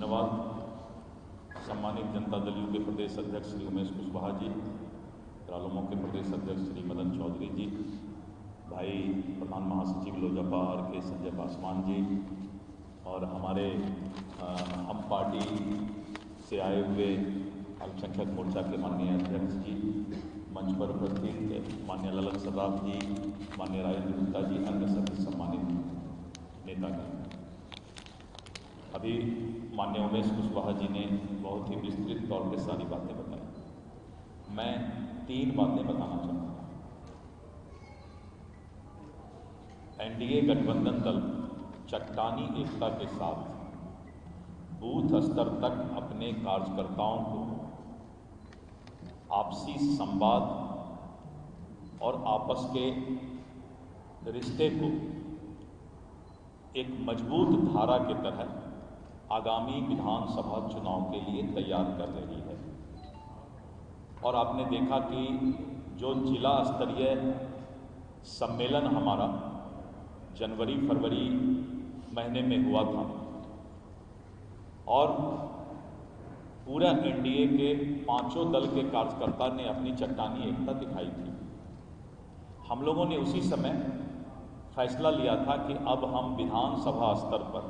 धन्यवाद। सम्मानित जनता दल यू के प्रदेश अध्यक्ष श्री उमेश कुशवाहा जी, रालोमो के प्रदेश अध्यक्ष श्री मदन चौधरी जी, भाई प्रधान महासचिव लोजपा और के संजय पासवान जी, और हमारे हम पार्टी से आए हुए अल्पसंख्यक मोर्चा के माननीय अध्यक्ष जी, मंच पर उपस्थित माननीय ललन सदाफ जी, माननीय राजेंद्र गुप्ता जी, अन्य सभी सम्मानित नेतागण। अभी माननीय उमेश कुशवाहा जी ने बहुत ही विस्तृत तौर पर सारी बातें बताई। मैं 3 बातें बताना चाहता हूँ। एनडीए गठबंधन दल चट्टानी एकता के साथ बूथ स्तर तक अपने कार्यकर्ताओं को आपसी संवाद और आपस के रिश्ते को एक मजबूत धारा की तरह आगामी विधानसभा चुनाव के लिए तैयार कर रही है। और आपने देखा कि जो जिला स्तरीय सम्मेलन हमारा जनवरी फरवरी महीने में हुआ था और पूरा एनडीए के 5 दल के कार्यकर्ता ने अपनी चट्टानी एकता दिखाई थी। हम लोगों ने उसी समय फैसला लिया था कि अब हम विधानसभा स्तर पर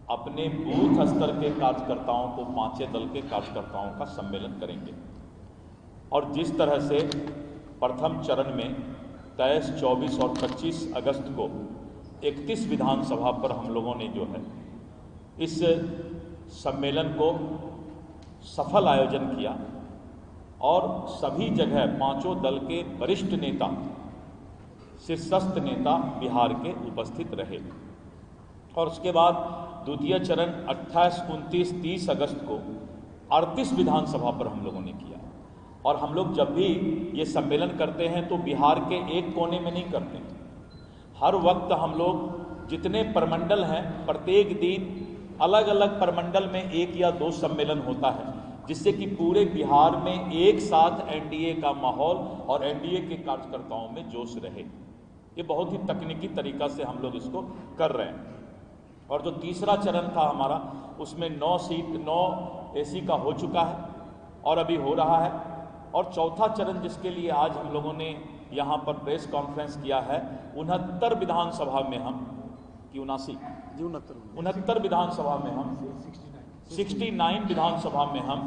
अपने बूथ स्तर के कार्यकर्ताओं को 5 दल के कार्यकर्ताओं का सम्मेलन करेंगे। और जिस तरह से प्रथम चरण में 23, 24 और 25 अगस्त को 31 विधानसभा पर हम लोगों ने जो है इस सम्मेलन को सफल आयोजन किया और सभी जगह 5 दल के वरिष्ठ नेता, शीर्षस्थ नेता बिहार के उपस्थित रहे। और उसके बाद द्वितीय चरण 28, 29, 30 अगस्त को 38 विधानसभा पर हम लोगों ने किया। और हम लोग जब भी ये सम्मेलन करते हैं तो बिहार के एक कोने में नहीं करते। हर वक्त हम लोग जितने प्रमंडल हैं, प्रत्येक दिन अलग अलग प्रमंडल में 1 या 2 सम्मेलन होता है, जिससे कि पूरे बिहार में एक साथ एनडीए का माहौल और एनडीए के कार्यकर्ताओं में जोश रहे। ये बहुत ही तकनीकी तरीका से हम लोग इसको कर रहे हैं। और जो तीसरा चरण था हमारा, उसमें 9 सीट 9 एसी का हो चुका है और अभी हो रहा है। और चौथा चरण जिसके लिए आज हम लोगों ने यहाँ पर प्रेस कॉन्फ्रेंस किया है, 69 विधानसभा में हम 69 विधानसभा में हम 69 विधानसभा में हम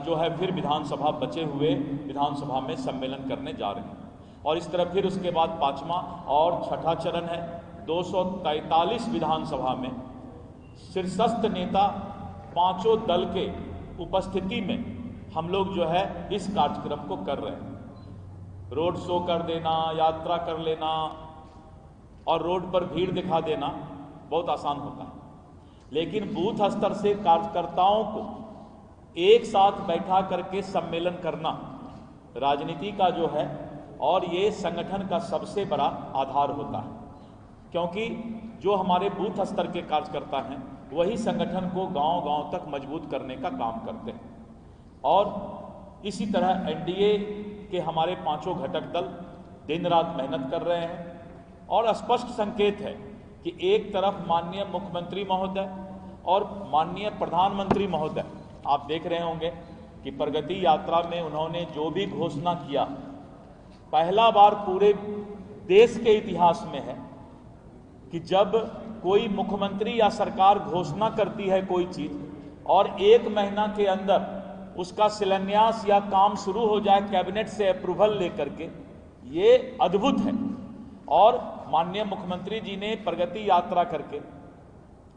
जो है फिर विधानसभा बचे हुए विधानसभा में सम्मेलन करने जा रहे हैं। और इस तरह फिर उसके बाद 5वां और 6ठा चरण है 243 विधानसभा में शीर्षस्थ नेता 5 दल के उपस्थिति में हम लोग जो है इस कार्यक्रम को कर रहे हैं। रोड शो कर देना, यात्रा कर लेना और रोड पर भीड़ दिखा देना बहुत आसान होता है, लेकिन बूथ स्तर से कार्यकर्ताओं को एक साथ बैठा करके सम्मेलन करना राजनीति का जो है और ये संगठन का सबसे बड़ा आधार होता है। क्योंकि जो हमारे बूथ स्तर के कार्यकर्ता हैं वही संगठन को गांव-गांव तक मजबूत करने का काम करते हैं। और इसी तरह एनडीए के हमारे 5 घटक दल दिन रात मेहनत कर रहे हैं। और स्पष्ट संकेत है कि एक तरफ माननीय मुख्यमंत्री महोदय और माननीय प्रधानमंत्री महोदय, आप देख रहे होंगे कि प्रगति यात्रा में उन्होंने जो भी घोषणा किया, पहला बार पूरे देश के इतिहास में है कि जब कोई मुख्यमंत्री या सरकार घोषणा करती है कोई चीज और 1 महीना के अंदर उसका शिलान्यास या काम शुरू हो जाए कैबिनेट से अप्रूवल लेकर के, ये अद्भुत है। और माननीय मुख्यमंत्री जी ने प्रगति यात्रा करके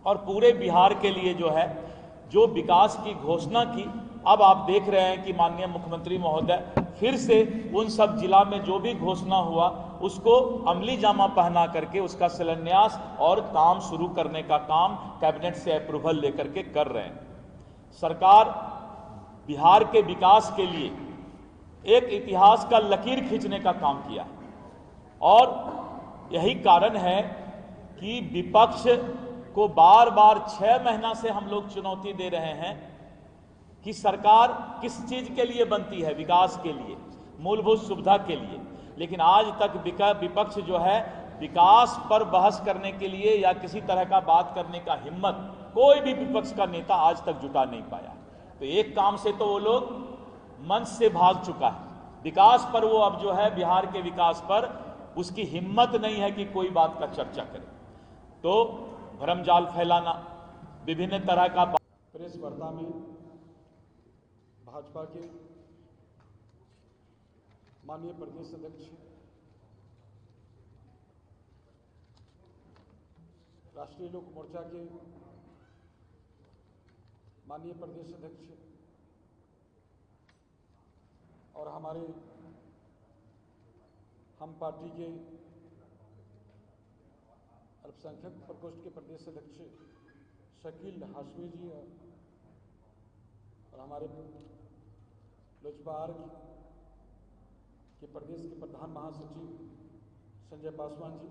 और पूरे बिहार के लिए जो है जो विकास की घोषणा की, अब आप देख रहे हैं कि माननीय मुख्यमंत्री महोदय फिर से उन सब जिला में जो भी घोषणा हुआ उसको अमली जामा पहना करके उसका शिलान्यास और काम शुरू करने का काम कैबिनेट से अप्रूवल लेकर के कर रहे हैं। सरकार बिहार के विकास के लिए एक इतिहास का लकीर खींचने का काम किया और यही कारण है कि विपक्ष को बार बार 6 महीना से हम लोग चुनौती दे रहे हैं कि सरकार किस चीज के लिए बनती है, विकास के लिए, मूलभूत सुविधा के लिए। लेकिन आज तक विपक्ष जो है विकास पर बहस करने के लिए या किसी तरह का बात करने का हिम्मत कोई भी विपक्ष का नेता आज तक जुटा नहीं पाया। तो एक काम से तो वो लोग मंच से भाग चुका है, विकास पर वो अब जो है बिहार के विकास पर उसकी हिम्मत नहीं है कि कोई बात का चर्चा करे। तो भ्रमजाल फैलाना, विभिन्न तरह का प्रेस वार्ता में भाजपा के माननीय प्रदेश अध्यक्ष, राष्ट्रीय लोक मोर्चा के माननीय प्रदेश अध्यक्ष और हमारे हम पार्टी के अल्पसंख्यक प्रकोष्ठ के प्रदेश अध्यक्ष शकील हाशमी जी और हमारे लोजपा के प्रदेश के प्रधान महासचिव संजय पासवान जी,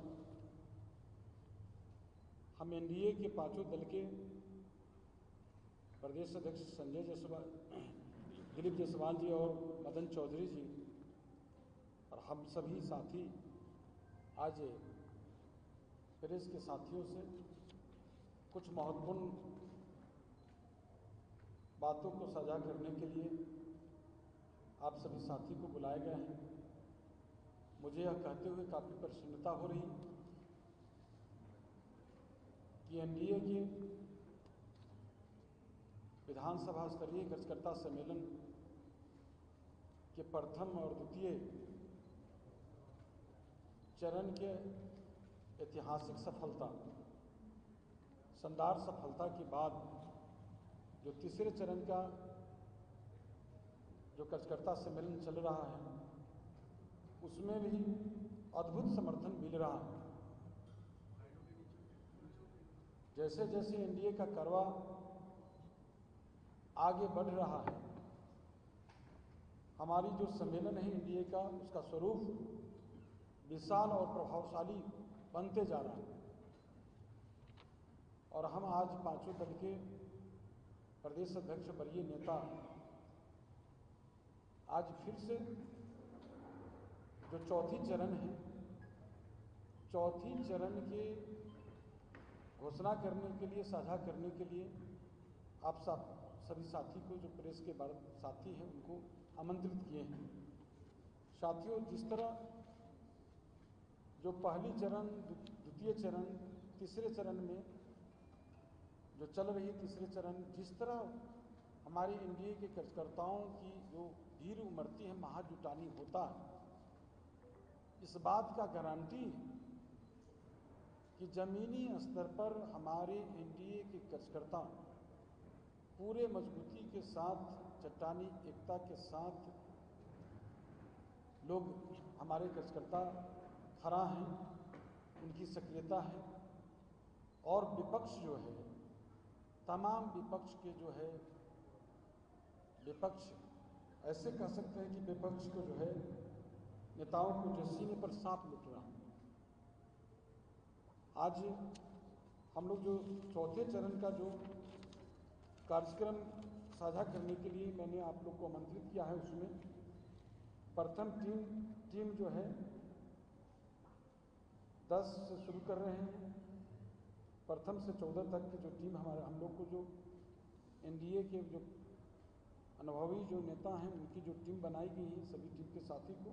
हम एनडीए के पांचों दल के प्रदेश अध्यक्ष संजय जायसवाल, दिलीप जायसवाल जी और मदन चौधरी जी और हम सभी साथी आज प्रेस के साथियों से कुछ महत्वपूर्ण बातों को साझा करने के लिए आप सभी साथी को बुलाए गए हैं। मुझे यह कहते हुए काफ़ी प्रसन्नता हो रही कि एनडीए के विधानसभा स्तरीय कार्यकर्ता सम्मेलन के प्रथम और द्वितीय चरण के ऐतिहासिक सफलता, शानदार सफलता के बाद जो तीसरे चरण का जो कार्यकर्ता सम्मेलन चल रहा है उसमें भी अद्भुत समर्थन मिल रहा है। जैसे जैसे एनडीए का करवा आगे बढ़ रहा है, हमारी जो सम्मेलन है एनडीए का, उसका स्वरूप विशाल और प्रभावशाली बनते जा रहा है। और हम आज पांचों दल के प्रदेश अध्यक्ष वरीय नेता आज फिर से जो चौथी चरण है, चौथी चरण के घोषणा करने के लिए, साझा करने के लिए आप सभी साथी को, जो प्रेस के साथी हैं, उनको आमंत्रित किए हैं। साथियों, जिस तरह जो पहली चरण, द्वितीय चरण, तीसरे चरण में जो चल रही तीसरे चरण, जिस तरह हमारी एनडीए के कार्यकर्ताओं की जो भीड़ उमड़ती है, महाजुटानी होता है, इस बात का गारंटी कि जमीनी स्तर पर हमारे एनडीए के कार्यकर्ता पूरे मजबूती के साथ, चट्टानी एकता के साथ लोग हमारे कार्यकर्ता खड़ा हैं, उनकी सक्रियता है। और विपक्ष जो है, तमाम विपक्ष के जो है, विपक्ष ऐसे कह सकते हैं कि विपक्ष को जो है नेताओं को जो सीने पर सांप लुट रहा है। आज हम लोग जो चौथे चरण का जो कार्यक्रम साझा करने के लिए मैंने आप लोग को आमंत्रित किया है, उसमें प्रथम टीम जो है 10 से शुरू कर रहे हैं। प्रथम से 14 तक की जो टीम हम लोग को जो एनडीए के जो अनुभवी जो नेता हैं उनकी जो टीम बनाई गई है, सभी टीम के साथी को,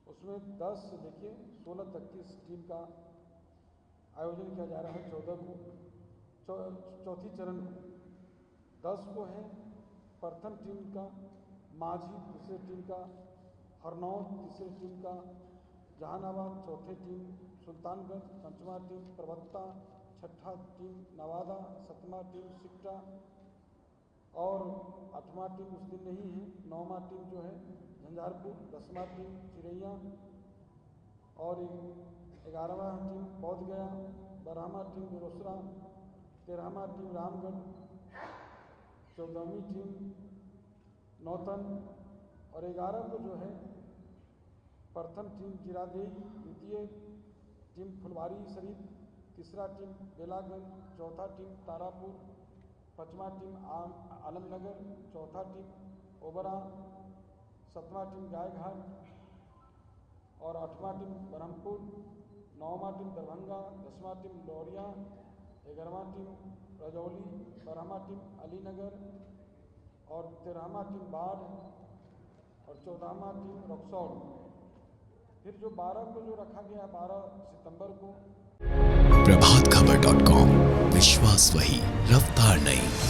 उसमें 10 से लेके 16 तक की इस टीम का आयोजन किया जा रहा है। 14 को चौथी चरण को 10 को है प्रथम टीम का माझी, दूसरे टीम का हरनौत, तीसरे टीम का जहानाबाद, चौथे टीम सुल्तानगंज, पंचमा टीम परबत्ता, छठा टीम नवादा, सतमा टीम सिकटा और 8वां टीम उस दिन नहीं है, 9वां टीम जो है झंझारपुर, 10वां टीम चिरैया और 11वां टीम बोधगया, 12वां टीम बेरोसरा, 13वां टीम रामगढ़, 14वीं टीम नौतन और 11 को जो है प्रथम टीम जीरादेई, द्वितीय टीम फुलवारी शरीफ, तीसरा टीम बेलागंज, चौथा टीम तारापुर, पांचवा टीम आलमनगर, चौथा टीम ओबरा, 7वां टीम गायघाट और 8वां टीम ब्रह्मपुर, 9वां टीम दरभंगा, 10वां टीम लौरिया, 11वां टीम रजौली, 12वां टीम अलीनगर और 13वां टीम बाढ़ और 14वां टीम रक्सौल। फिर जो 12 को जो रखा गया 12 सितंबर को। प्रभातखबर.com, विश्वास वही, रफ्तार नहीं।